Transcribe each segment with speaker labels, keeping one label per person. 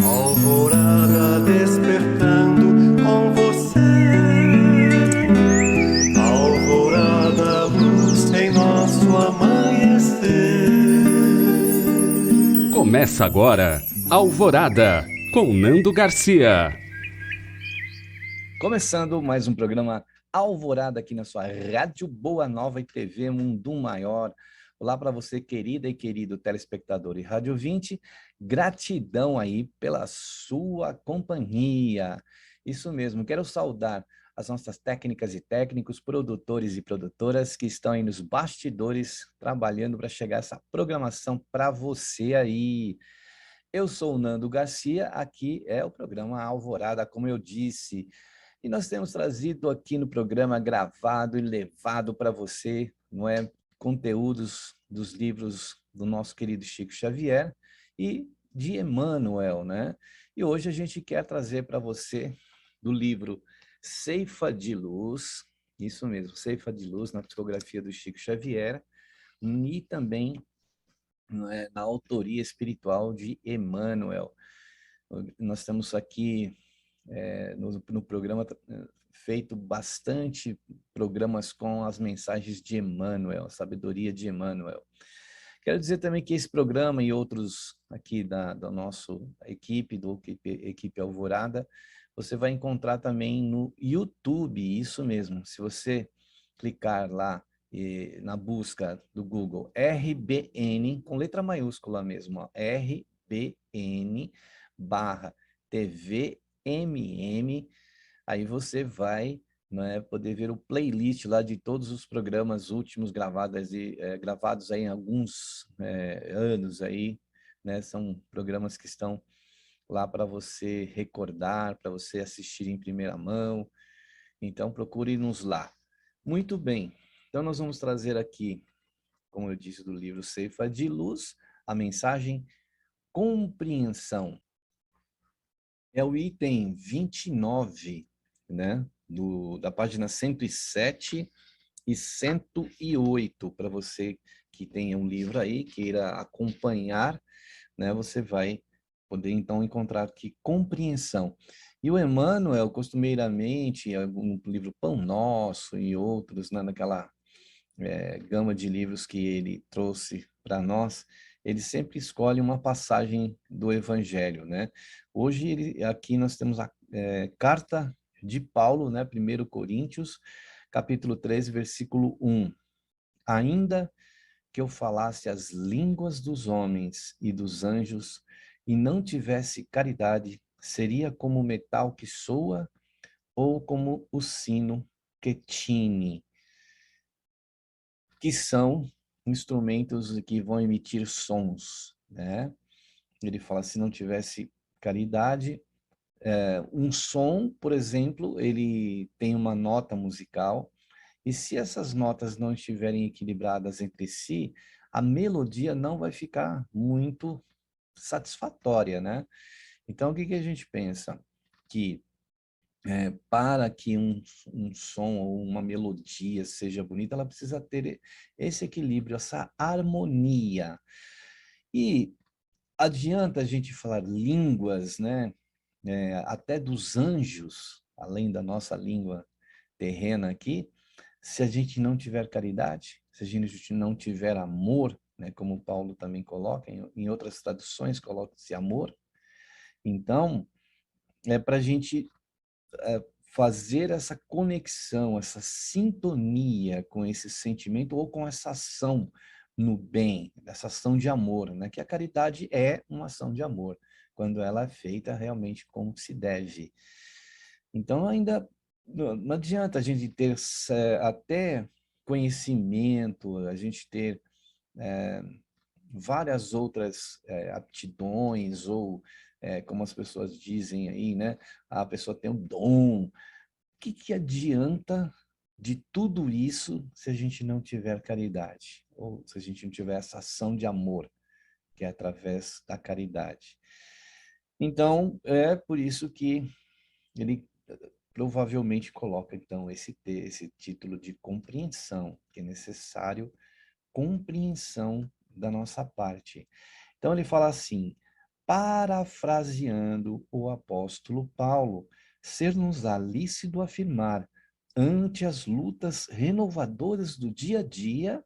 Speaker 1: Alvorada despertando com você. Alvorada, luz em nosso amanhecer.
Speaker 2: Começa agora, Alvorada, com Nando Garcia.
Speaker 3: Começando mais um programa Alvorada aqui na sua Rádio Boa Nova e TV Mundo Maior. Olá para você, querida e querido telespectador e rádio ouvinte. Gratidão aí pela sua companhia. Isso mesmo, quero saudar as nossas técnicas e técnicos, produtores e produtoras que estão aí nos bastidores trabalhando para chegar essa programação para você aí. Eu sou o Nando Garcia, aqui é o programa Alvorada, como eu disse. E nós temos trazido aqui no programa gravado e levado para você, não é, conteúdos dos livros do nosso querido Chico Xavier e de Emmanuel, né? E hoje a gente quer trazer para você do livro Ceifa de Luz, isso mesmo, Ceifa de Luz, na psicografia do Chico Xavier, e também, não é, na autoria espiritual de Emmanuel. Nós temos aqui no programa feito bastante programas com as mensagens de Emmanuel, a sabedoria de Emmanuel. Quero dizer também que esse programa e outros aqui da nossa equipe, equipe Alvorada, você vai encontrar também no YouTube, isso mesmo. Se você clicar lá na busca do Google RBN, com letra maiúscula mesmo, ó, RBN barra TV aí você vai, né, poder ver o playlist lá de todos os programas últimos gravados aí em alguns anos aí, né? São programas que estão lá para você recordar, para você assistir em primeira mão. Então procure-nos lá. Muito bem. Então nós vamos trazer aqui, como eu disse do livro Ceifa de Luz, a mensagem compreensão. É o item 29, né, da página 107 e 108, para você que tenha um livro aí, queira acompanhar, né, você vai poder então encontrar aqui compreensão. E o Emmanuel, costumeiramente, no livro Pão Nosso e outros, né, naquela gama de livros que ele trouxe para nós, ele sempre escolhe uma passagem do Evangelho, né? Hoje, aqui nós temos a carta de Paulo, né? 1 Coríntios, capítulo 13, versículo 1. Ainda que eu falasse as línguas dos homens e dos anjos e não tivesse caridade, seria como o metal que soa ou como o sino que tine, que são instrumentos que vão emitir sons, né? Ele fala, se não tivesse caridade, um som, por exemplo, ele tem uma nota musical, e se essas notas não estiverem equilibradas entre si, a melodia não vai ficar muito satisfatória, né? Então, o que que a gente pensa? Que para que um som ou uma melodia seja bonita, ela precisa ter esse equilíbrio, essa harmonia. E adianta a gente falar línguas, né? Até dos anjos, além da nossa língua terrena aqui, se a gente não tiver caridade, se a gente não tiver amor, né? Como Paulo também coloca, em outras traduções coloca-se amor. Então, é para a gente fazer essa conexão, essa sintonia com esse sentimento ou com essa ação no bem, essa ação de amor, né? Que a caridade é uma ação de amor, quando ela é feita realmente como se deve. Então, ainda não adianta a gente ter até conhecimento, a gente ter várias outras aptidões ou, como as pessoas dizem aí, né? A pessoa tem um dom, que adianta de tudo isso se a gente não tiver caridade? Ou se a gente não tiver essa ação de amor, que é através da caridade? Então, é por isso que ele provavelmente coloca, então, esse título de compreensão, que é necessário compreensão da nossa parte. Então, ele fala assim, parafraseando o apóstolo Paulo, ser-nos-á lícito afirmar, ante as lutas renovadoras do dia a dia,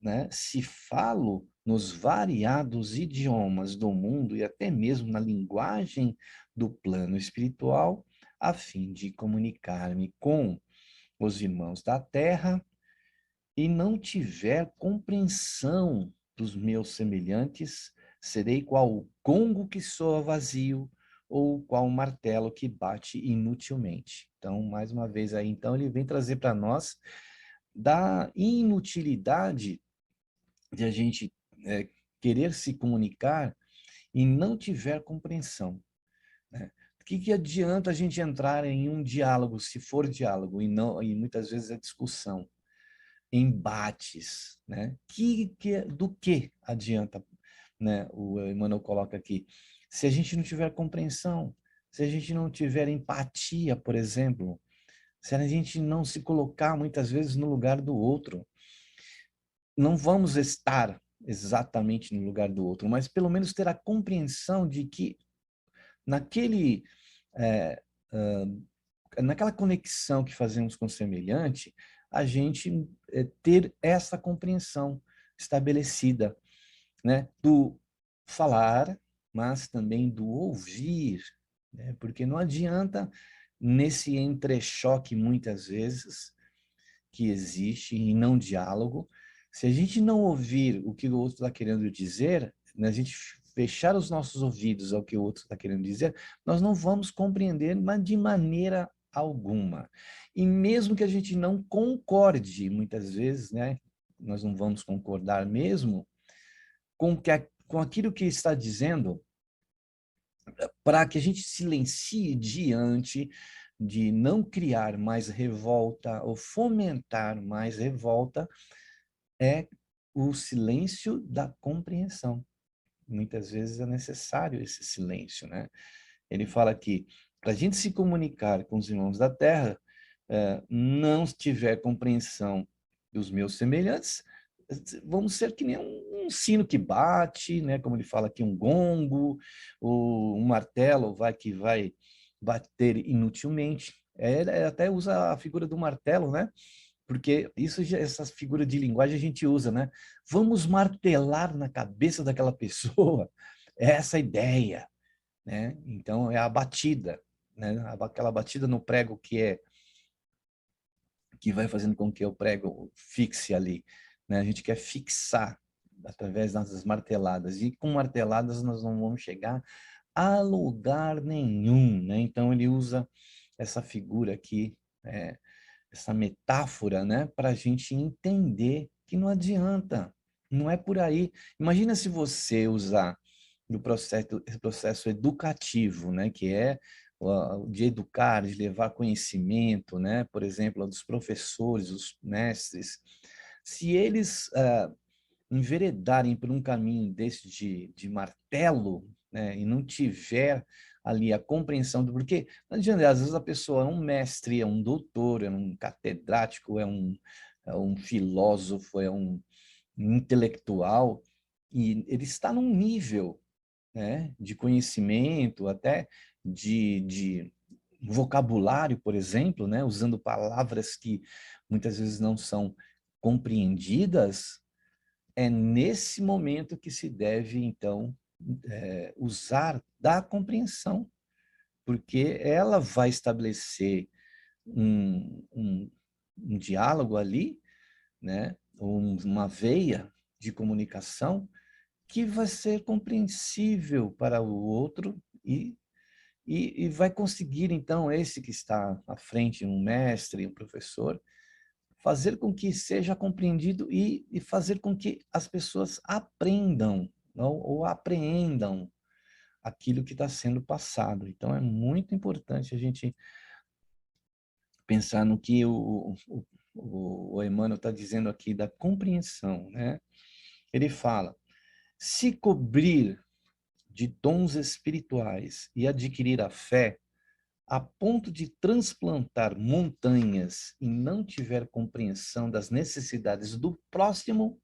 Speaker 3: né, se falo nos variados idiomas do mundo e até mesmo na linguagem do plano espiritual, a fim de comunicar-me com os irmãos da terra e não tiver compreensão dos meus semelhantes, serei qual o gongo que soa vazio ou qual o martelo que bate inutilmente. Então, mais uma vez aí, então ele vem trazer para nós da inutilidade de a gente querer se comunicar e não tiver compreensão, né? O que adianta a gente entrar em um diálogo, se for diálogo, e não, e muitas vezes é discussão, embates, né? Do que adianta, né? O Emmanuel coloca aqui, se a gente não tiver compreensão, se a gente não tiver empatia, por exemplo, se a gente não se colocar muitas vezes no lugar do outro, não vamos estar exatamente no lugar do outro, mas pelo menos ter a compreensão de que naquele é, naquela conexão que fazemos com o semelhante, a gente ter essa compreensão estabelecida, né, do falar, mas também do ouvir, né, porque não adianta nesse entrechoque muitas vezes que existe em não diálogo, se a gente não ouvir o que o outro está querendo dizer, né, a gente fechar os nossos ouvidos ao que o outro está querendo dizer, nós não vamos compreender, mas de maneira alguma. E mesmo que a gente não concorde, muitas vezes, né, nós não vamos concordar mesmo com aquilo que está dizendo, para que a gente silencie diante de não criar mais revolta ou fomentar mais revolta, é o silêncio da compreensão. Muitas vezes é necessário esse silêncio, né? Ele fala que para a gente se comunicar com os irmãos da Terra, não tiver compreensão dos meus semelhantes, vamos ser que nem um sino que bate, né? Como ele fala aqui, um gongo, ou um martelo que vai bater inutilmente. Ele até usa a figura do martelo, né? Porque essa figura de linguagem a gente usa, né? Vamos martelar na cabeça daquela pessoa. É essa a ideia, né? Então é a batida, né? Aquela batida no prego que vai fazendo com que o prego fixe ali, né? A gente quer fixar através das marteladas e com marteladas nós não vamos chegar a lugar nenhum, né? Então ele usa essa figura aqui, essa metáfora, né, para a gente entender que não adianta, não é por aí. Imagina se você usar no processo educativo, né, que é de educar, de levar conhecimento, né, por exemplo, dos professores, os mestres, se eles enveredarem por um caminho desse de martelo, né, e não tiver ali a compreensão do porquê, não adianta, às vezes a pessoa é um mestre, é um doutor, é um catedrático, é um filósofo, é um intelectual, e ele está num nível, né, de conhecimento, até de vocabulário, por exemplo, né, usando palavras que muitas vezes não são compreendidas, é nesse momento que se deve, então, usar da compreensão, porque ela vai estabelecer um diálogo ali, né? Uma veia de comunicação que vai ser compreensível para o outro e vai conseguir, então, esse que está à frente, um mestre, um professor, fazer com que seja compreendido e fazer com que as pessoas aprendam, não? Ou apreendam aquilo que está sendo passado. Então, é muito importante a gente pensar no que o Emmanuel está dizendo aqui da compreensão, né? Ele fala, se cobrir de dons espirituais e adquirir a fé, a ponto de transplantar montanhas e não tiver compreensão das necessidades do próximo,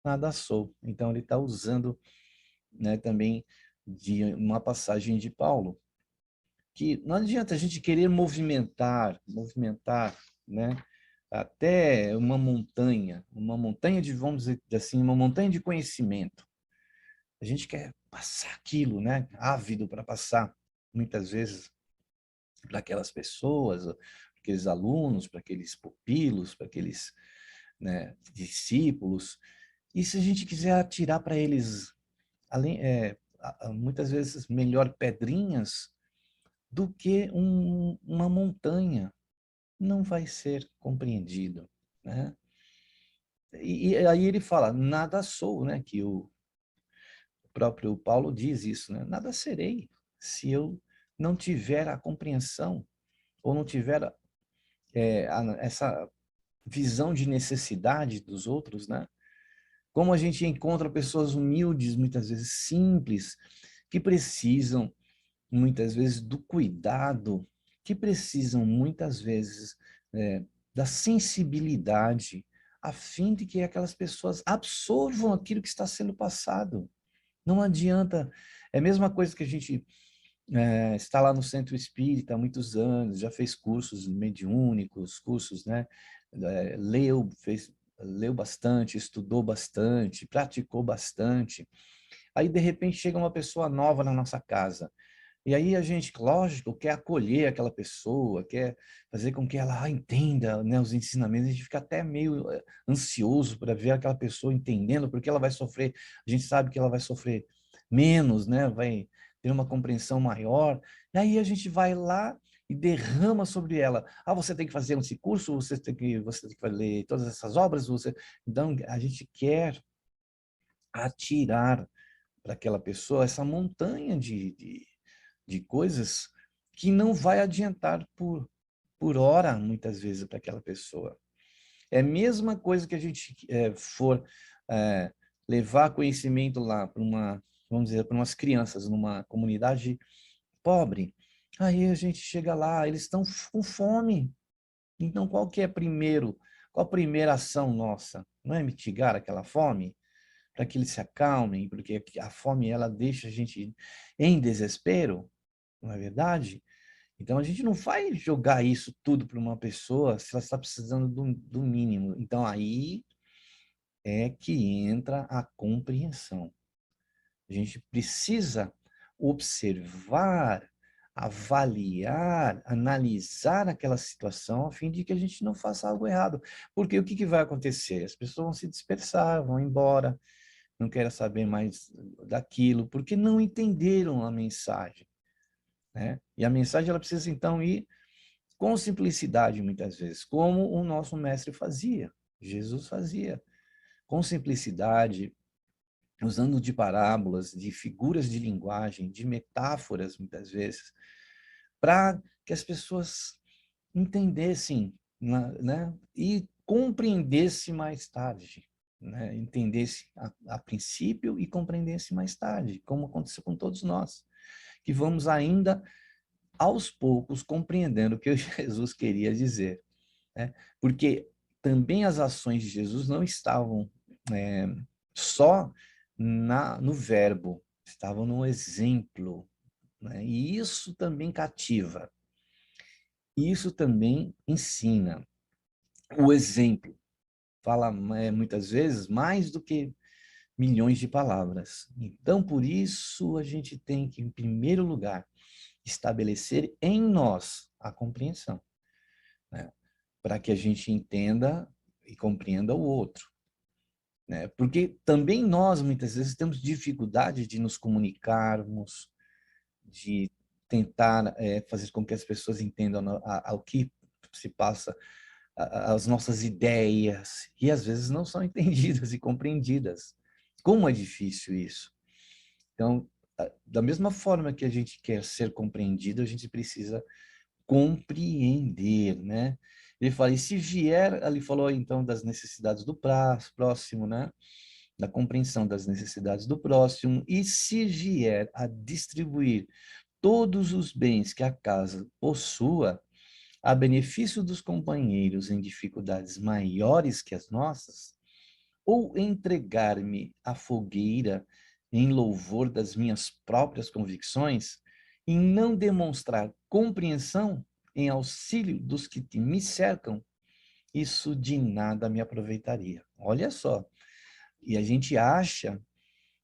Speaker 3: nada sou. Então, ele está usando né, também de uma passagem de Paulo, que não adianta a gente querer movimentar, né, até uma montanha de, vamos dizer assim, uma montanha de conhecimento. A gente quer passar aquilo, né, ávido para passar, muitas vezes, para aquelas pessoas, para aqueles alunos, para aqueles pupilos, para aqueles, né, discípulos. E se a gente quiser atirar para eles, muitas vezes, melhor pedrinhas do que uma montanha, não vai ser compreendido, né? E aí ele fala, nada sou, né? Que o próprio Paulo diz isso, né? Nada serei se eu não tiver a compreensão ou não tiver essa visão de necessidade dos outros, né? Como a gente encontra pessoas humildes, muitas vezes simples, que precisam, muitas vezes, do cuidado, que precisam, muitas vezes, da sensibilidade, a fim de que aquelas pessoas absorvam aquilo que está sendo passado. Não adianta, é a mesma coisa que a gente está lá no Centro Espírita há muitos anos, já fez cursos mediúnicos, cursos, né? Leu bastante, estudou bastante, praticou bastante. Aí, de repente, chega uma pessoa nova na nossa casa. E aí a gente, lógico, quer acolher aquela pessoa, quer fazer com que ela entenda, né, os ensinamentos. A gente fica até meio ansioso para ver aquela pessoa entendendo, porque ela vai sofrer. A gente sabe que ela vai sofrer menos, né? Vai ter uma compreensão maior. E aí a gente vai lá e derrama sobre ela. Ah, você tem que fazer esse curso, você tem que ler todas essas obras. Então, a gente quer atirar para aquela pessoa essa montanha de coisas que não vai adiantar por hora, muitas vezes, para aquela pessoa. É a mesma coisa que a gente for levar conhecimento lá para vamos dizer, para umas crianças numa comunidade pobre. Aí a gente chega lá, eles estão com fome. Então, qual a primeira ação nossa? Não é mitigar aquela fome? Para que eles se acalmem, porque a fome ela deixa a gente em desespero, não é verdade? Então a gente não vai jogar isso tudo para uma pessoa se ela está precisando do mínimo. Então aí é que entra a compreensão. A gente precisa observar, avaliar, analisar aquela situação a fim de que a gente não faça algo errado. Porque o que vai acontecer? As pessoas vão se dispersar, vão embora, não querem saber mais daquilo, porque não entenderam a mensagem, né? E a mensagem ela precisa então ir com simplicidade muitas vezes, como o nosso mestre fazia, Jesus fazia, com simplicidade, usando de parábolas, de figuras de linguagem, de metáforas muitas vezes, para que as pessoas entendessem, né? E compreendessem mais tarde, né? Entendesse a princípio e compreendesse mais tarde, como aconteceu com todos nós, que vamos ainda aos poucos compreendendo o que Jesus queria dizer, né? Porque também as ações de Jesus não estavam só no verbo, estavam no exemplo, né? E isso também cativa, isso também ensina. O exemplo fala muitas vezes mais do que milhões de palavras. Então, por isso, a gente tem que, em primeiro lugar, estabelecer em nós a compreensão, né? Para que a gente entenda e compreenda o outro, né? Porque também nós, muitas vezes, temos dificuldade de nos comunicarmos, de tentar fazer com que as pessoas entendam o que se passa, as nossas ideias, e às vezes não são entendidas e compreendidas. Como é difícil isso. Então, da mesma forma que a gente quer ser compreendido, a gente precisa compreender, né? Ele fala, e se vier, ele falou então das necessidades do próximo, né? Da compreensão das necessidades do próximo, e se vier a distribuir todos os bens que a casa possua, a benefício dos companheiros em dificuldades maiores que as nossas, ou entregar-me à fogueira em louvor das minhas próprias convicções e não demonstrar compreensão em auxílio dos que me cercam, isso de nada me aproveitaria. Olha só, e a gente acha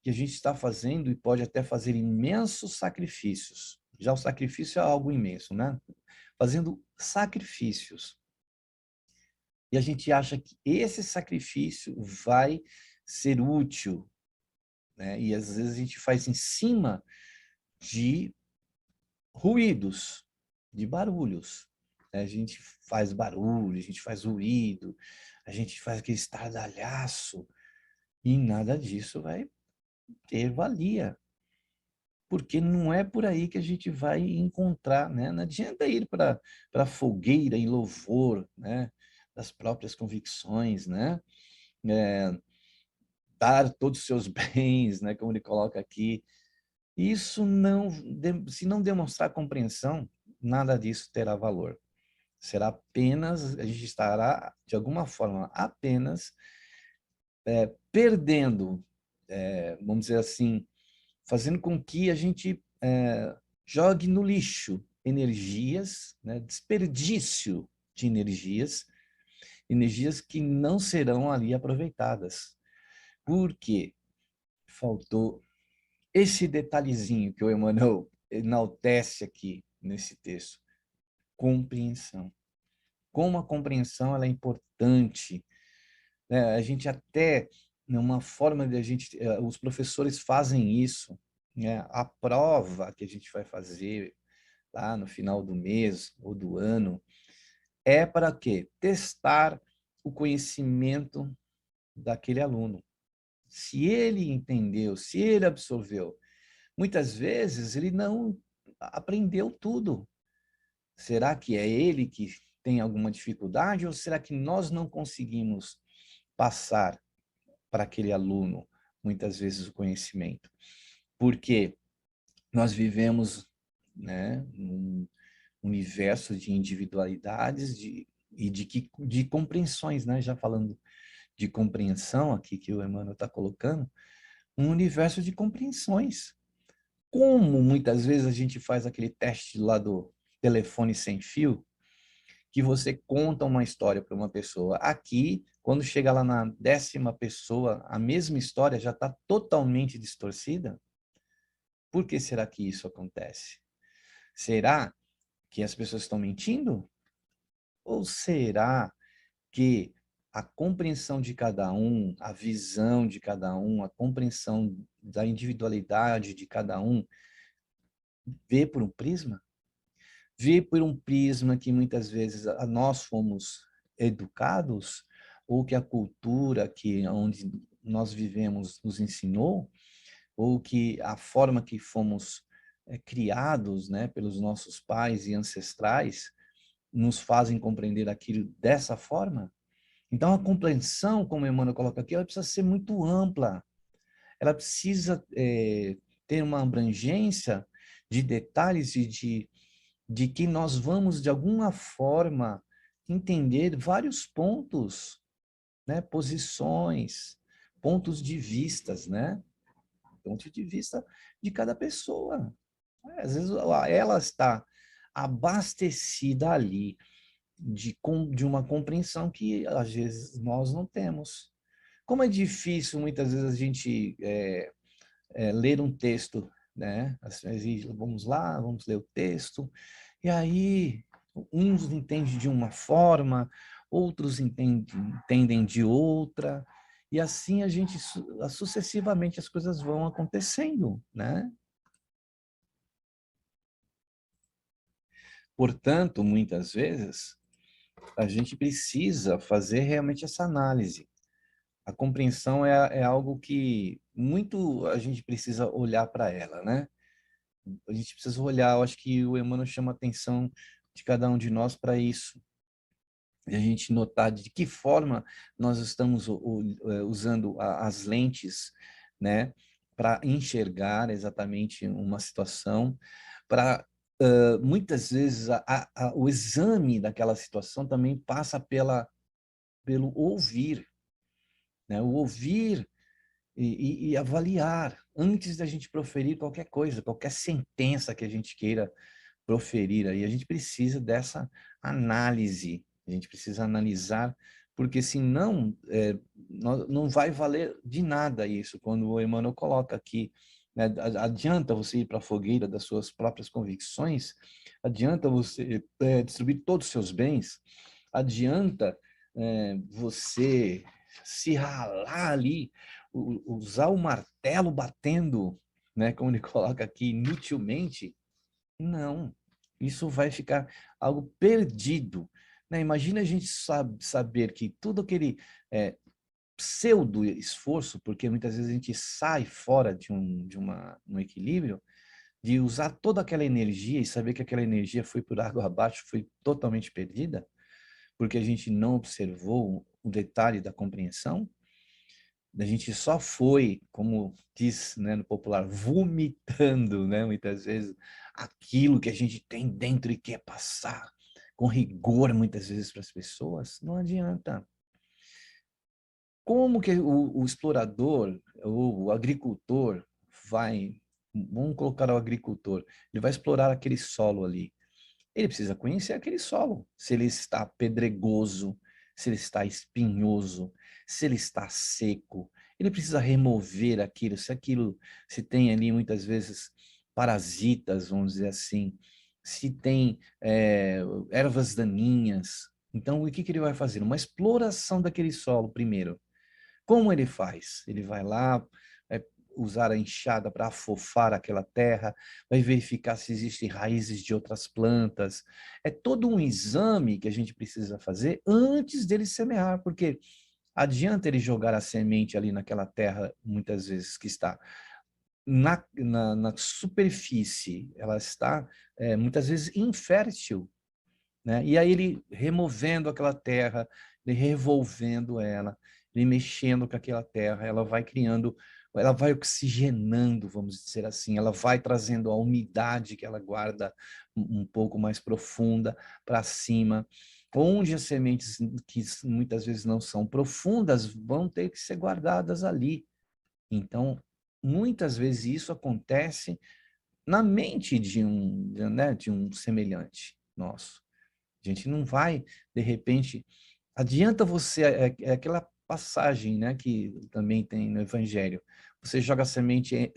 Speaker 3: que a gente está fazendo e pode até fazer imensos sacrifícios. Já o sacrifício é algo imenso, né? Fazendo sacrifícios. E a gente acha que esse sacrifício vai ser útil, né? E às vezes a gente faz em cima de ruídos, de barulhos. Né? A gente faz barulho, a gente faz ruído, a gente faz aquele estardalhaço, e nada disso vai ter valia. Porque não é por aí que a gente vai encontrar, né? Não adianta ir para a fogueira em louvor, né? Das próprias convicções, né? É, dar todos os seus bens, né? Como ele coloca aqui. Isso não, se não demonstrar compreensão, nada disso terá valor. Será apenas, a gente estará, de alguma forma, apenas perdendo, vamos dizer assim, fazendo com que a gente jogue no lixo energias, né, desperdício de energias, energias que não serão ali aproveitadas. Porque faltou esse detalhezinho que o Emmanuel enaltece aqui nesse texto, compreensão. Como a compreensão ela é importante, né? A gente até, numa forma de a gente, os professores fazem isso, né? A prova que a gente vai fazer lá no final do mês ou do ano é para quê? Testar o conhecimento daquele aluno. Se ele entendeu, se ele absorveu, muitas vezes ele não aprendeu tudo. Será que é ele que tem alguma dificuldade ou será que nós não conseguimos passar para aquele aluno, muitas vezes, o conhecimento? Porque nós vivemos, né, num universo de individualidades de compreensões, né? Já falando de compreensão aqui que o Emmanuel está colocando, um universo de compreensões. Como muitas vezes a gente faz aquele teste lá do telefone sem fio, que você conta uma história para uma pessoa. Aqui, quando chega lá na 10ª pessoa, a mesma história já está totalmente distorcida. Por que será que isso acontece? Será que as pessoas estão mentindo? Ou será que a compreensão de cada um, a visão de cada um, a compreensão da individualidade de cada um, vê por um prisma? Vê por um prisma que muitas vezes nós fomos educados, ou que a cultura que onde nós vivemos nos ensinou, ou que a forma que fomos criados, né, pelos nossos pais e ancestrais, nos fazem compreender aquilo dessa forma? Então, a compreensão, como a Emmanuel coloca aqui, ela precisa ser muito ampla. Ela precisa ter uma abrangência de detalhes e de que nós vamos, de alguma forma, entender vários pontos, né? Posições, pontos de vistas, né? Ponto de vista de cada pessoa. Às vezes ela está abastecida ali de uma compreensão que, às vezes, nós não temos. Como é difícil, muitas vezes, a gente ler um texto, né? Às vezes, vamos lá, vamos ler o texto, e aí uns entendem de uma forma, outros entendem de outra, e assim a gente, sucessivamente, as coisas vão acontecendo, né? Portanto, muitas vezes, a gente precisa fazer realmente essa análise. A compreensão é algo que muito a gente precisa olhar para ela, né? A gente precisa olhar, eu acho que o Emmanuel chama a atenção de cada um de nós para isso. E a gente notar de que forma nós estamos usando as lentes, né, para enxergar exatamente uma situação, para muitas vezes o exame daquela situação também passa pelo ouvir, né, o ouvir e avaliar. antes da gente proferir qualquer coisa, qualquer sentença que a gente queira proferir aí. A gente precisa dessa análise, a gente precisa analisar, porque senão não vai valer de nada isso, quando o Emmanuel coloca aqui, né, adianta você ir para a fogueira das suas próprias convicções, adianta você distribuir todos os seus bens, adianta você se ralar ali, usar o martelo batendo, né, como ele coloca aqui, inutilmente. Não, isso vai ficar algo perdido, né? Imagina a gente saber que tudo aquele pseudo esforço, porque muitas vezes a gente sai fora um equilíbrio, de usar toda aquela energia e saber que aquela energia foi por água abaixo, foi totalmente perdida, porque a gente não observou o detalhe da compreensão. A gente só foi, como diz, né, no popular, vomitando, né, muitas vezes, aquilo que a gente tem dentro e quer passar com rigor, muitas vezes, para as pessoas. Não adianta. Como que o explorador, ou o agricultor, vai, vamos colocar o agricultor, ele vai explorar aquele solo ali. Ele precisa conhecer aquele solo, se ele está pedregoso, se ele está espinhoso, se ele está seco. Ele precisa remover aquilo, se tem ali muitas vezes parasitas, vamos dizer assim, se tem ervas daninhas. Então, o que que ele vai fazer? Uma exploração daquele solo primeiro. Como ele faz? Ele vai lá, vai usar a enxada para afofar aquela terra, vai verificar se existem raízes de outras plantas. É todo um exame que a gente precisa fazer antes dele semear, porque adianta ele jogar a semente ali naquela terra, muitas vezes, que está na superfície, ela está muitas vezes infértil, né? E aí ele removendo aquela terra, ele revolvendo ela, ele mexendo com aquela terra, ela vai criando, ela vai oxigenando, vamos dizer assim, ela vai trazendo a umidade que ela guarda um pouco mais profunda para cima, onde as sementes que muitas vezes não são profundas vão ter que ser guardadas ali. Então, muitas vezes isso acontece na mente de um semelhante nosso. A gente não vai, de repente, adianta você, é aquela passagem, né, que também tem no Evangelho, você joga a semente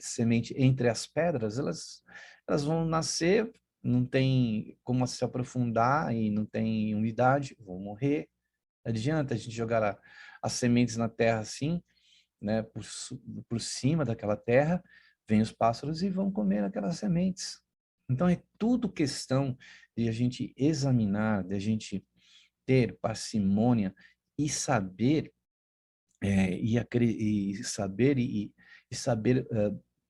Speaker 3: entre as pedras, elas vão nascer, não tem como se aprofundar e não tem umidade, vão morrer. Adianta a gente jogar as sementes na terra assim, né, por cima daquela terra, vêm os pássaros e vão comer aquelas sementes. Então é tudo questão de a gente examinar, de a gente ter parcimônia e saber e saber e saber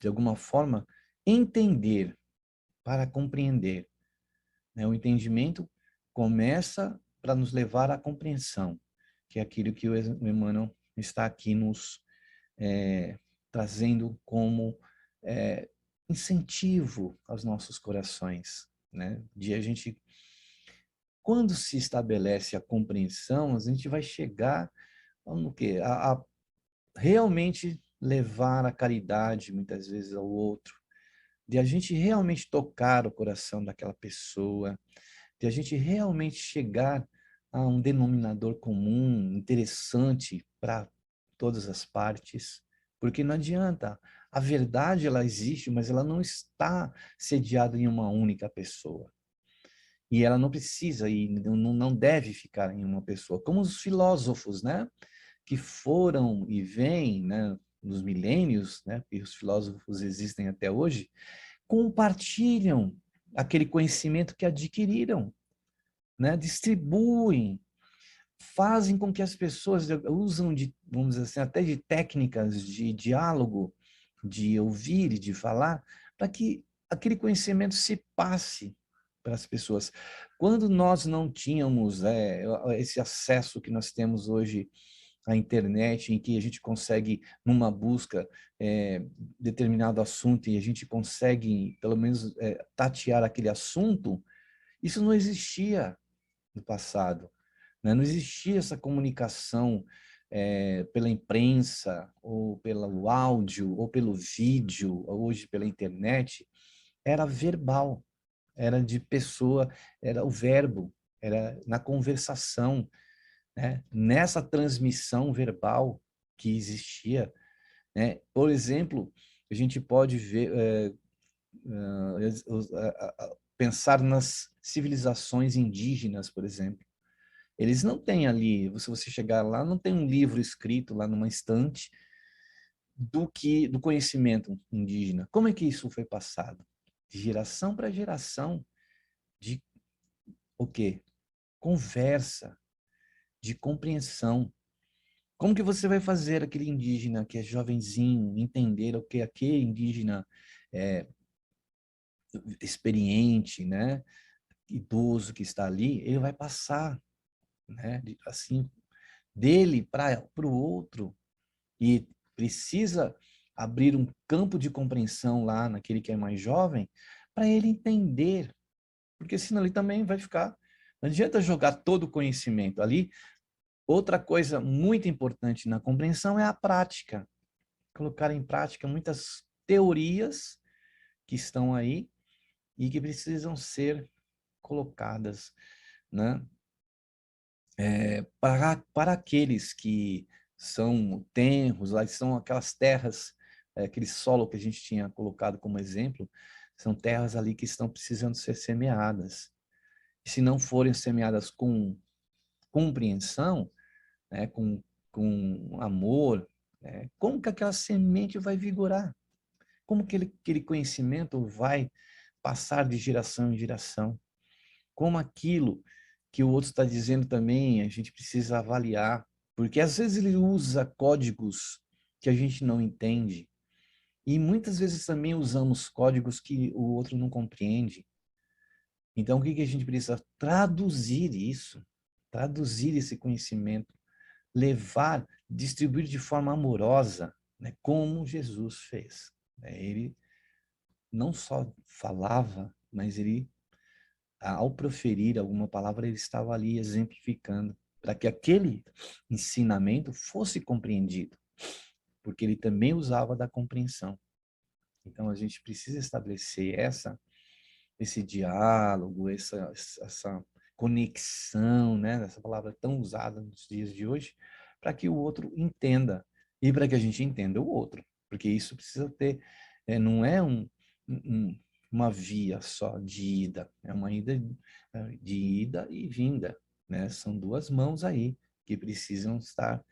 Speaker 3: de alguma forma entender para compreender, né? O entendimento começa para nos levar à compreensão, que é aquilo que o Emmanuel está aqui nos trazendo como incentivo aos nossos corações, né? De a gente, quando se estabelece a compreensão, a gente vai chegar no quê? A realmente levar a caridade muitas vezes ao outro, de a gente realmente tocar o coração daquela pessoa, de a gente realmente chegar a um denominador comum interessante para todas as partes, porque não adianta, a verdade ela existe, mas ela não está sediada em uma única pessoa. E ela não precisa e não deve ficar em uma pessoa, como os filósofos, né? Que foram e vêm, né, nos milênios, né, e os filósofos existem até hoje, compartilham aquele conhecimento que adquiriram, né, distribuem, fazem com que as pessoas usam de, vamos dizer assim, até de técnicas de diálogo, de ouvir e de falar, para que aquele conhecimento se passe para as pessoas. Quando nós não tínhamos esse acesso que nós temos hoje a internet, em que a gente consegue, numa busca, determinado assunto e a gente consegue, pelo menos, tatear aquele assunto, isso não existia no passado, né? Não existia essa comunicação pela imprensa, ou pelo áudio, ou pelo vídeo, hoje pela internet, era verbal, era de pessoa, era o verbo, era na conversação, né? Nessa transmissão verbal que existia, né? Por exemplo, a gente pode ver, pensar nas civilizações indígenas, por exemplo. Eles não têm ali, se você chegar lá, não tem um livro escrito lá numa estante do conhecimento indígena. Como é que isso foi passado? De geração para geração, de o quê? Conversa, de compreensão. Como que você vai fazer aquele indígena que é jovenzinho entender o que aquele indígena é, experiente, né, idoso que está ali, ele vai passar, né, assim, dele para o outro, e precisa abrir um campo de compreensão lá naquele que é mais jovem, para ele entender, porque senão ele também vai ficar, não adianta jogar todo o conhecimento ali. Outra coisa muito importante na compreensão é a prática, colocar em prática muitas teorias que estão aí e que precisam ser colocadas, né? Para aqueles que são tenros, lá são aquelas terras, aquele solo que a gente tinha colocado como exemplo, são terras ali que estão precisando ser semeadas. E se não forem semeadas com compreensão, né, com amor, né, como que aquela semente vai vigorar? Como que aquele conhecimento vai passar de geração em geração? Como aquilo que o outro está dizendo também, a gente precisa avaliar, porque às vezes ele usa códigos que a gente não entende, e muitas vezes também usamos códigos que o outro não compreende. Então, o que a gente precisa? Traduzir isso, traduzir esse conhecimento, levar, distribuir de forma amorosa, né, como Jesus fez. Ele não só falava, mas ele, ao proferir alguma palavra, ele estava ali exemplificando, para que aquele ensinamento fosse compreendido, porque ele também usava da compreensão. Então, a gente precisa estabelecer esse diálogo, essa conexão, né? Essa palavra tão usada nos dias de hoje, para que o outro entenda e para que a gente entenda o outro, porque isso precisa ter, não é uma via só de ida, é uma ida de ida e vinda, né? São duas mãos aí que precisam estar,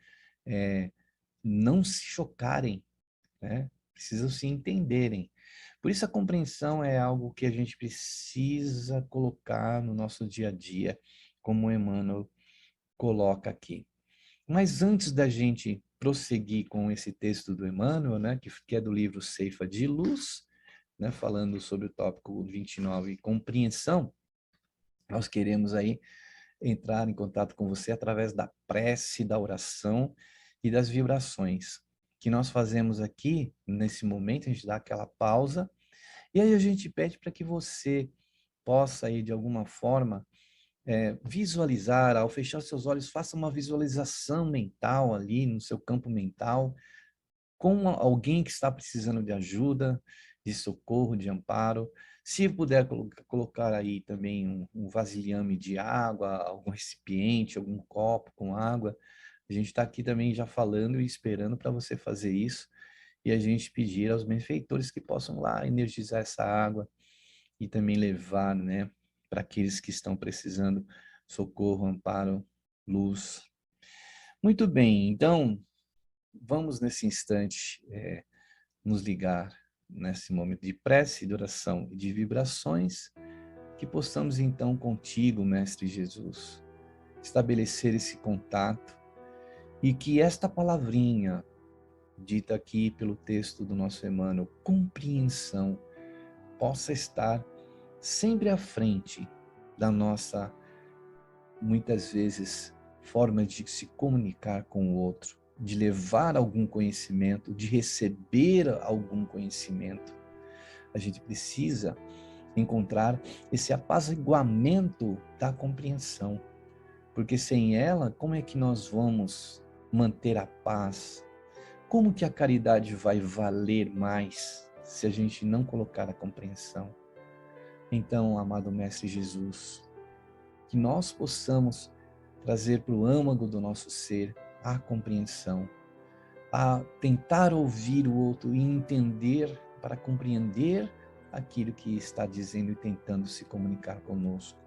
Speaker 3: não se chocarem, né? Precisam se entenderem. Por isso a compreensão é algo que a gente precisa colocar no nosso dia a dia, como o Emmanuel coloca aqui. Mas antes da gente prosseguir com esse texto do Emmanuel, né, que é do livro Ceifa de Luz, né, falando sobre o tópico 29, compreensão, nós queremos aí entrar em contato com você através da prece, da oração e das vibrações que nós fazemos aqui nesse momento. A gente dá aquela pausa e aí a gente pede para que você possa aí de alguma forma visualizar, ao fechar seus olhos, faça uma visualização mental ali no seu campo mental com alguém que está precisando de ajuda, de socorro, de amparo. Se puder colocar aí também um vasilhame de água, algum recipiente, algum copo com água, a gente está aqui também já falando e esperando para você fazer isso e a gente pedir aos benfeitores que possam lá energizar essa água e também levar, né, para aqueles que estão precisando socorro, amparo, luz. Muito bem, então vamos nesse instante nos ligar nesse momento de prece, de oração e de vibrações, que possamos então contigo, Mestre Jesus, estabelecer esse contato e que esta palavrinha dita aqui pelo texto do nosso Emmanuel, compreensão, possa estar sempre à frente da nossa, muitas vezes, forma de se comunicar com o outro, de levar algum conhecimento, de receber algum conhecimento. A gente precisa encontrar esse apaziguamento da compreensão, porque sem ela, como é que nós vamos manter a paz? Como que a caridade vai valer mais se a gente não colocar a compreensão? Então, amado Mestre Jesus, que nós possamos trazer para o âmago do nosso ser a compreensão, a tentar ouvir o outro e entender para compreender aquilo que está dizendo e tentando se comunicar conosco.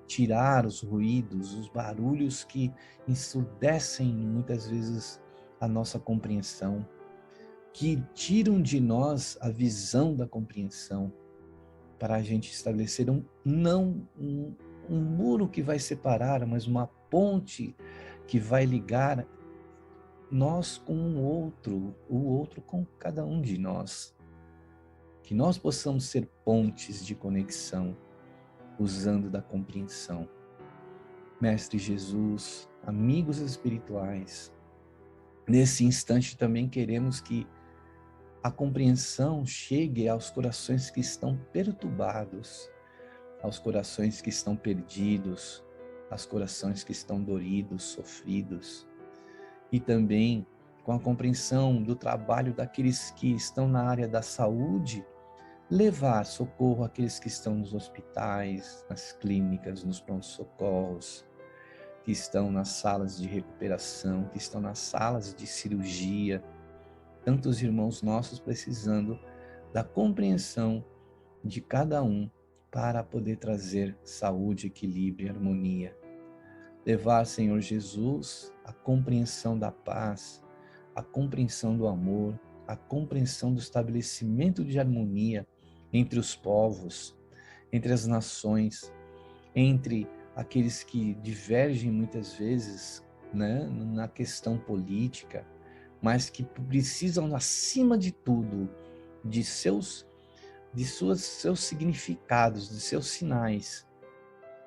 Speaker 3: Tirar os ruídos, os barulhos que ensurdecem muitas vezes a nossa compreensão, que tiram de nós a visão da compreensão, para a gente estabelecer não um muro que vai separar, mas uma ponte que vai ligar nós com o outro com cada um de nós. Que nós possamos ser pontes de conexão, usando da compreensão. Mestre Jesus, amigos espirituais, nesse instante também queremos que a compreensão chegue aos corações que estão perturbados, aos corações que estão perdidos, aos corações que estão doridos, sofridos, e também com a compreensão do trabalho daqueles que estão na área da saúde, levar socorro àqueles que estão nos hospitais, nas clínicas, nos pronto-socorros, que estão nas salas de recuperação, que estão nas salas de cirurgia. Tantos irmãos nossos precisando da compreensão de cada um para poder trazer saúde, equilíbrio e harmonia. Levar, Senhor Jesus, a compreensão da paz, a compreensão do amor, a compreensão do estabelecimento de harmonia entre os povos, entre as nações, entre aqueles que divergem muitas vezes, né, na questão política, mas que precisam, acima de tudo, de seus significados, de seus sinais,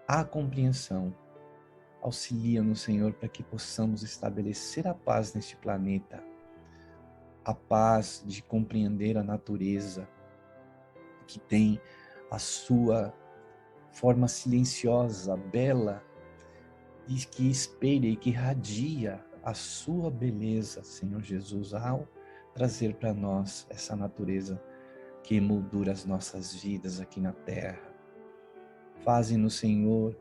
Speaker 3: a compreensão. Auxilia-nos, Senhor, para que possamos estabelecer a paz neste planeta, a paz de compreender a natureza, que tem a sua forma silenciosa, bela, e que espelha e que irradia a sua beleza, Senhor Jesus, ao trazer para nós essa natureza que emoldura as nossas vidas aqui na terra. Faze-nos, Senhor,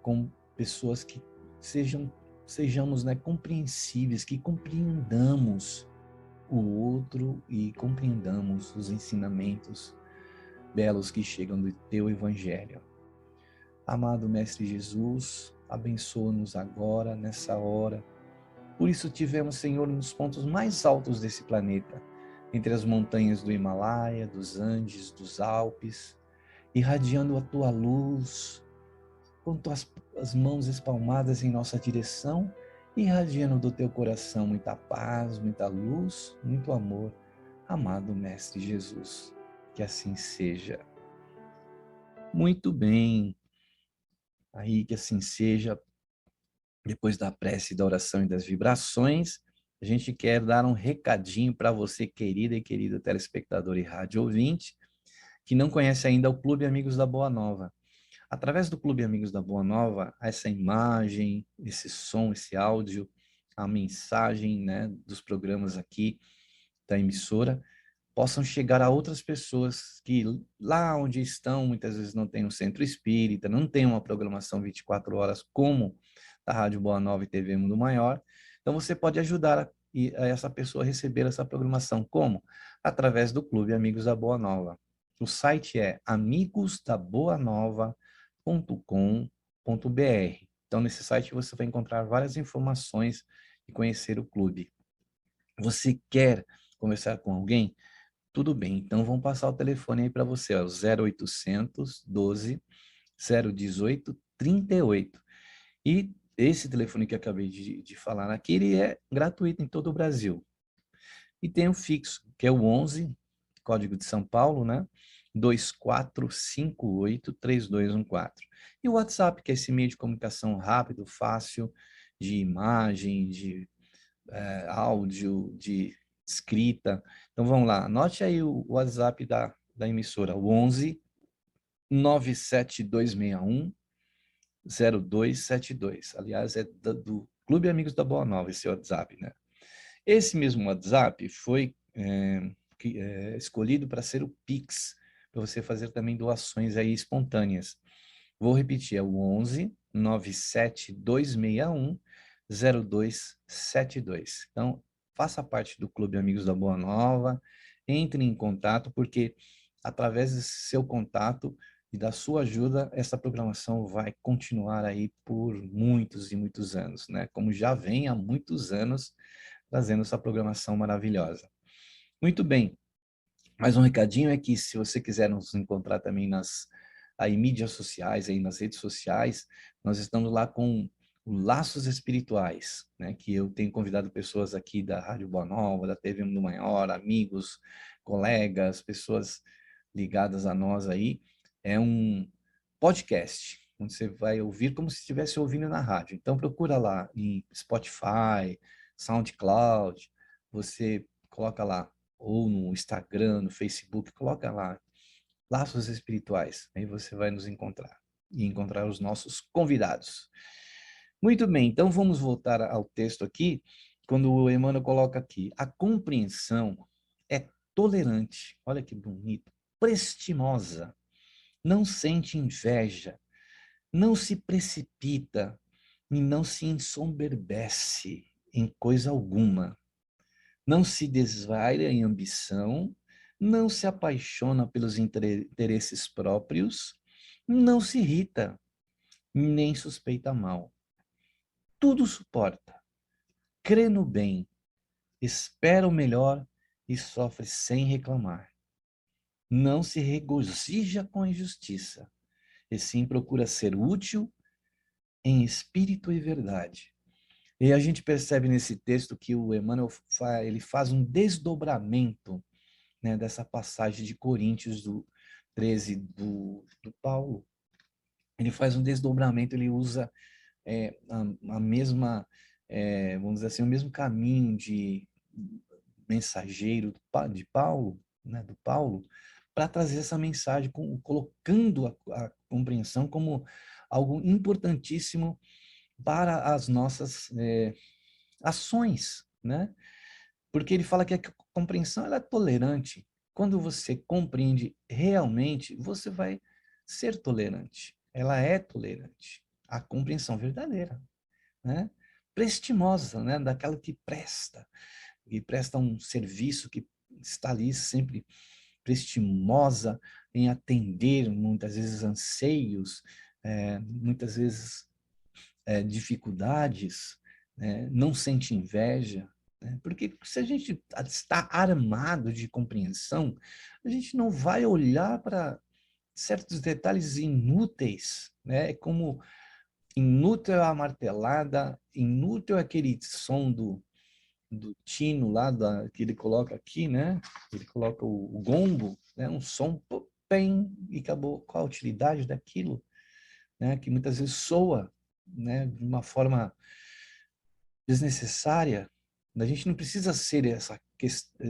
Speaker 3: com pessoas que sejamos, né, compreensíveis, que compreendamos o outro e compreendamos os ensinamentos belos que chegam do Teu Evangelho. Amado Mestre Jesus, abençoa-nos agora, nessa hora. Por isso tivemos, Senhor, nos pontos mais altos desse planeta, entre as montanhas do Himalaia, dos Andes, dos Alpes, irradiando a Tua luz, com as mãos espalmadas em nossa direção, irradiando do Teu coração muita paz, muita luz, muito amor. Amado Mestre Jesus, que assim seja. Muito bem, aí que assim seja. Depois da prece, da oração e das vibrações, a gente quer dar um recadinho para você, querida e querido telespectador e rádio ouvinte, que não conhece ainda o Clube Amigos da Boa Nova. Através do Clube Amigos da Boa Nova, essa imagem, esse som, esse áudio, a mensagem, né, dos programas aqui da emissora, possam chegar a outras pessoas que lá onde estão, muitas vezes não tem um centro espírita, não tem uma programação 24 horas como da Rádio Boa Nova e TV Mundo Maior. Então você pode ajudar a essa pessoa a receber essa programação. Como? Através do Clube Amigos da Boa Nova. O site é amigosdaboanova.com.br. Então nesse site você vai encontrar várias informações e conhecer o clube. Você quer conversar com alguém? Tudo bem, então vamos passar o telefone aí para você, ó, 0800 12 018 38. E esse telefone que eu acabei de falar aqui, ele é gratuito em todo o Brasil. E tem o fixo, que é o 11, código de São Paulo, né? 2458-3214. E o WhatsApp, que é esse meio de comunicação rápido, fácil, de imagem, de áudio, de escrita. Então vamos lá, anote aí o WhatsApp da emissora, o 11 97261 0272. Aliás, é do Clube Amigos da Boa Nova, esse WhatsApp, né? Esse mesmo WhatsApp foi escolhido para ser o Pix, para você fazer também doações aí espontâneas. Vou repetir, é o 11 97 261 0272. Então, faça parte do Clube Amigos da Boa Nova, entre em contato, porque através desse seu contato e da sua ajuda, essa programação vai continuar aí por muitos e muitos anos, né? Como já vem há muitos anos trazendo essa programação maravilhosa. Muito bem. Mais um recadinho é que se você quiser nos encontrar também nas aí, mídias sociais, aí nas redes sociais, nós estamos lá com o Laços Espirituais, né? Que eu tenho convidado pessoas aqui da Rádio Boa Nova, da TV Mundo Maior, amigos, colegas, pessoas ligadas a nós aí. É um podcast, onde você vai ouvir como se estivesse ouvindo na rádio. Então procura lá em Spotify, SoundCloud, você coloca lá, ou no Instagram, no Facebook, coloca lá, Laços Espirituais, aí você vai nos encontrar e encontrar os nossos convidados. Muito bem, então vamos voltar ao texto aqui, quando o Emmanuel coloca aqui, a compreensão é tolerante, olha que bonito, prestimosa, não sente inveja, não se precipita e não se ensoberbece em coisa alguma, não se desvaira em ambição, não se apaixona pelos interesses próprios, não se irrita, nem suspeita mal. Tudo suporta, crê no bem, espera o melhor e sofre sem reclamar. Não se regozija com a injustiça, e sim procura ser útil em espírito e verdade. E a gente percebe nesse texto que o Emmanuel ele faz um desdobramento, né, dessa passagem de Coríntios do 13 do Paulo. Ele faz um desdobramento, ele usa a mesma, vamos dizer assim, o mesmo caminho de mensageiro de Paulo, né, do Paulo, para trazer essa mensagem, colocando a compreensão como algo importantíssimo para as nossas ações, né? Porque ele fala que a compreensão ela é tolerante. Quando você compreende realmente, você vai ser tolerante. Ela é tolerante. A compreensão verdadeira, né? Prestimosa, né? Daquela que presta um serviço, que está ali sempre prestimosa em atender muitas vezes anseios, muitas vezes dificuldades, né? Não sente inveja, né? Porque se a gente está armado de compreensão, a gente não vai olhar para certos detalhes inúteis, né? É como inútil a martelada, inútil aquele som do tino lá, que ele coloca aqui, né? Ele coloca o gongo, né? Um som, pem, e acabou. Qual a utilidade daquilo? Né? Que muitas vezes soa, né? De uma forma desnecessária. A gente não precisa ser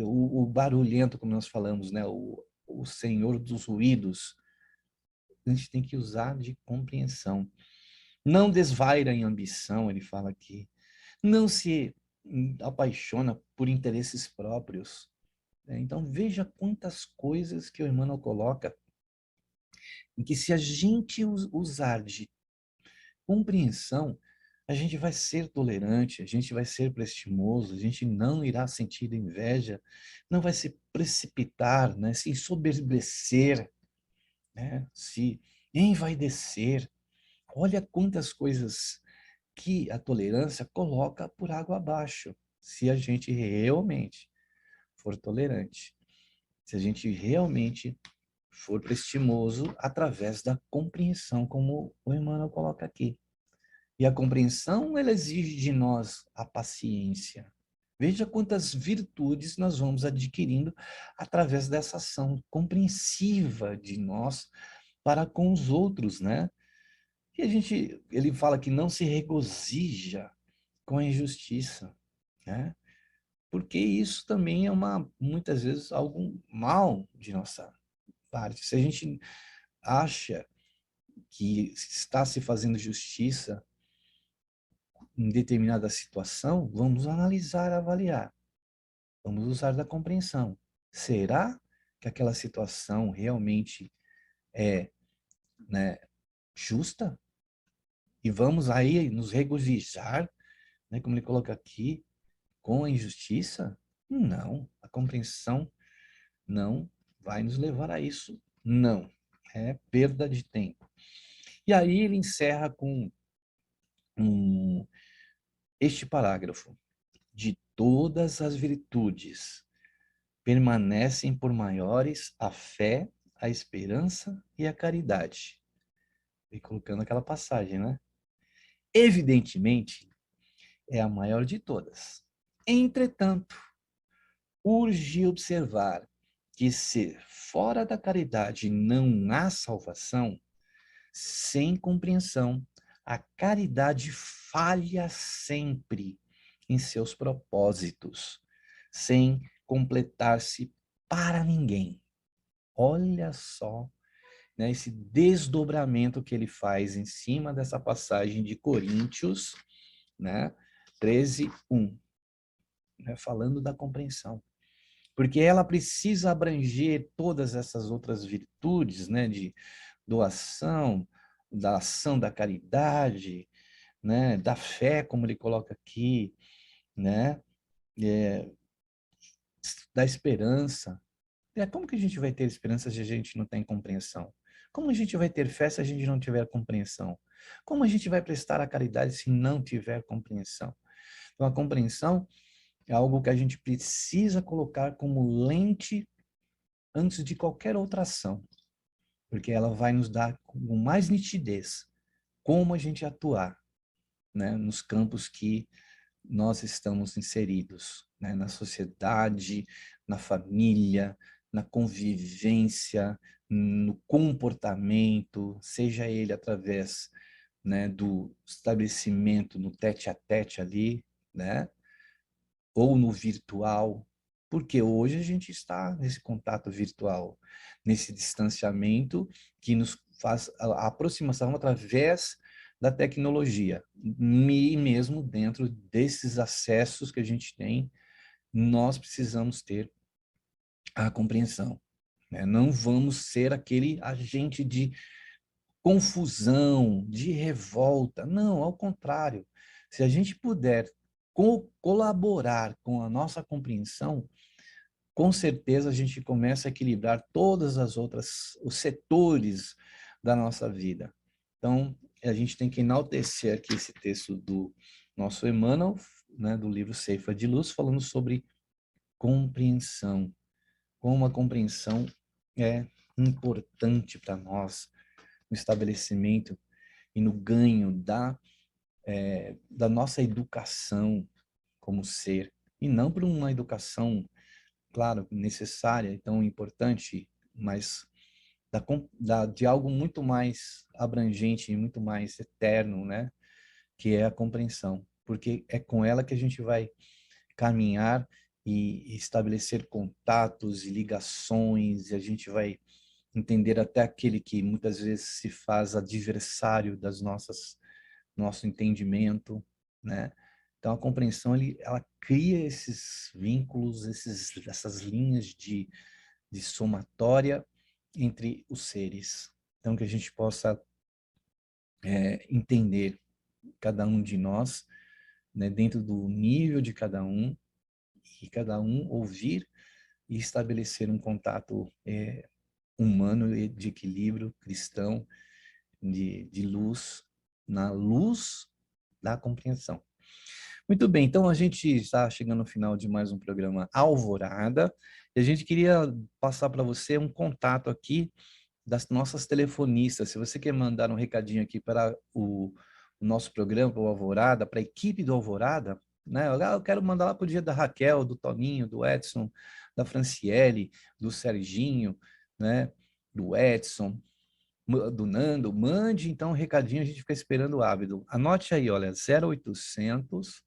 Speaker 3: o barulhento, como nós falamos, né? O senhor dos ruídos. A gente tem que usar de compreensão. Não desvaira em ambição, ele fala aqui. Não se apaixona por interesses próprios. Então, veja quantas coisas que o Emmanuel coloca, em que se a gente usar de compreensão, a gente vai ser tolerante, a gente vai ser prestimoso, a gente não irá sentir inveja, não vai se precipitar, né? Se ensoberbecer, né? Se envaidecer. Olha quantas coisas que a tolerância coloca por água abaixo, se a gente realmente for tolerante, se a gente realmente for prestimoso através da compreensão, como o Emmanuel coloca aqui. E a compreensão, ela exige de nós a paciência. Veja quantas virtudes nós vamos adquirindo através dessa ação compreensiva de nós para com os outros, né? E ele fala que não se regozija com a injustiça, né? Porque isso também é muitas vezes algo mal de nossa parte. Se a gente acha que está se fazendo justiça, em determinada situação, vamos analisar, avaliar. Vamos usar da compreensão. Será que aquela situação realmente é, né, justa? E vamos aí nos regozijar, né, como ele coloca aqui, com a injustiça? Não, a compreensão não vai nos levar a isso. Não, é perda de tempo. E aí ele encerra com este parágrafo. De todas as virtudes, permanecem por maiores a fé, a esperança e a caridade. E colocando aquela passagem, né? Evidentemente, é a maior de todas. Entretanto, urge observar que se fora da caridade não há salvação, sem compreensão, a caridade falha sempre em seus propósitos, sem completar-se para ninguém. Olha só, né, esse desdobramento que ele faz em cima dessa passagem de Coríntios, né, 13:1, né, falando da compreensão. Porque ela precisa abranger todas essas outras virtudes, né, de doação, da ação da caridade, né, da fé, como ele coloca aqui, né, é, da esperança. Como que a gente vai ter esperança se a gente não tem compreensão? Como a gente vai ter fé se a gente não tiver compreensão? Como a gente vai prestar a caridade se não tiver compreensão? Então, a compreensão é algo que a gente precisa colocar como lente antes de qualquer outra ação, porque ela vai nos dar com mais nitidez como a gente atuar, né, nos campos que nós estamos inseridos, né, na sociedade, na família, na convivência, no comportamento, seja ele através, né, do estabelecimento no tete-a-tete ali, né, ou no virtual, porque hoje a gente está nesse contato virtual, nesse distanciamento que nos faz a aproximação através da tecnologia. E mesmo dentro desses acessos que a gente tem, nós precisamos ter a compreensão, né? Não vamos ser aquele agente de confusão, de revolta. Não, ao contrário. Se a gente puder colaborar com a nossa compreensão, com certeza a gente começa a equilibrar todas as outras, os setores da nossa vida. Então, a gente tem que enaltecer aqui esse texto do nosso Emmanuel, né, do livro Ceifa de Luz, falando sobre compreensão. Como a compreensão é importante para nós no estabelecimento e no ganho da nossa educação como ser, e não por uma educação, claro, necessária e tão importante, mas de algo muito mais abrangente e muito mais eterno, né? Que é a compreensão, porque é com ela que a gente vai caminhar e estabelecer contatos e ligações, e a gente vai entender até aquele que muitas vezes se faz adversário das nosso entendimento, né? Então a compreensão ela cria esses vínculos, essas linhas de somatória entre os seres. Então que a gente possa entender cada um de nós, né, dentro do nível de cada um, e cada um ouvir e estabelecer um contato humano e de equilíbrio cristão, de luz, na luz da compreensão. Muito bem, então a gente está chegando no final de mais um programa Alvorada, e a gente queria passar para você um contato aqui das nossas telefonistas. Se você quer mandar um recadinho aqui para o nosso programa, para o Alvorada, para a equipe do Alvorada, né? Eu quero mandar lá para o dia da Raquel, do Toninho, do Edson, da Franciele, do Serginho, né? Do Edson, do Nando. Mande então um recadinho, a gente fica esperando o ávido. Anote aí, olha, 0800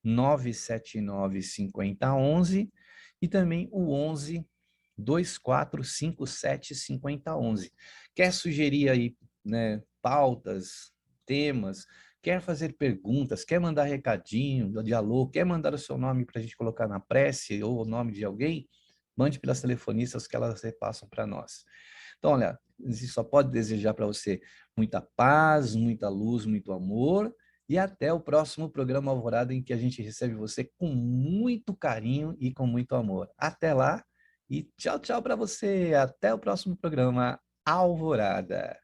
Speaker 3: 979 5011 e também o 11 2457 5011. Quer sugerir aí, né, pautas, temas, quer fazer perguntas, quer mandar recadinho de alô, quer mandar o seu nome para a gente colocar na prece ou o nome de alguém, mande pelas telefonistas que elas repassam para nós. Então, olha, a gente só pode desejar para você muita paz, muita luz, muito amor, e até o próximo programa Alvorada, em que a gente recebe você com muito carinho e com muito amor. Até lá e tchau, tchau para você. Até o próximo programa Alvorada.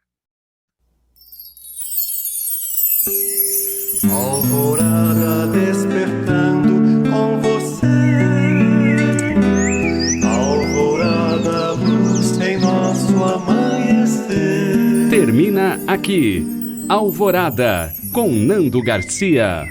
Speaker 1: Alvorada despertando com você. Alvorada, luz em nosso amanhecer.
Speaker 2: Termina aqui, Alvorada, com Nando Garcia.